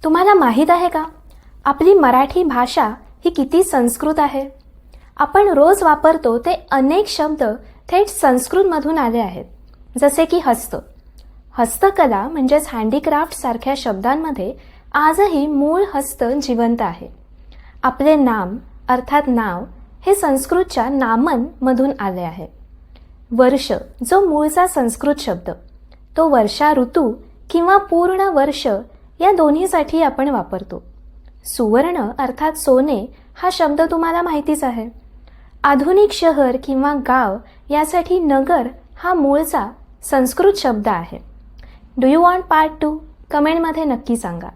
तुम्हाला माहीत आहे का, आपली मराठी भाषा ही किती संस्कृत आहे. आपण रोज वापरतो ते अनेक शब्द थेट संस्कृतमधून आले आहेत. जसे की हस्तकला म्हणजेच हँडीक्राफ्ट सारख्या शब्दांमध्ये आजही मूळ हस्त जिवंत आहे. आपले नाम अर्थात नाव हे संस्कृतच्या नामन मधून आले आहे. वर्ष जो मूळचा संस्कृत शब्द, तो वर्षा ऋतू किंवा पूर्ण वर्ष या दोन्हीसाठी आपण वापरतो. सुवर्ण अर्थात सोने हा शब्द तुम्हाला माहितीच आहे. आधुनिक शहर किंवा गाव यासाठी नगर हा मूळचा संस्कृत शब्द आहे. Do you want part 2? कमेंटमध्ये नक्की सांगा.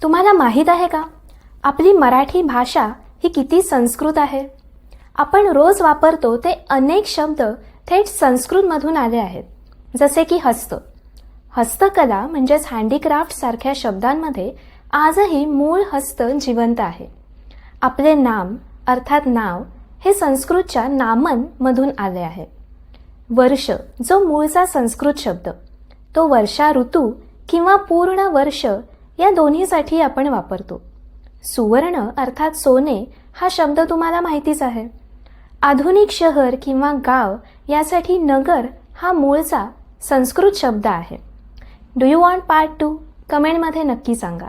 तुम्हाला माहीत आहे का, आपली मराठी भाषा ही किती संस्कृत आहे. आपण रोज वापरतो ते अनेक शब्द थेट संस्कृतमधून आले आहेत. जसे की हस्तकला म्हणजेच हँडीक्राफ्ट सारख्या शब्दांमध्ये आजही मूळ हस्त जिवंत आहे. आपले नाम अर्थात नाव हे संस्कृतच्या नामन मधून आले आहे. वर्ष जो मूळचा संस्कृत शब्द, तो वर्षा ऋतू किंवा पूर्ण वर्ष या दोन्हीसाठी आपण वापरतो. सुवर्ण अर्थात सोने हा शब्द तुम्हाला माहितीच आहे. आधुनिक शहर किंवा गाव यासाठी नगर हा मूळचा संस्कृत शब्द आहे. Do you want part 2? कमेंटमध्ये नक्की सांगा.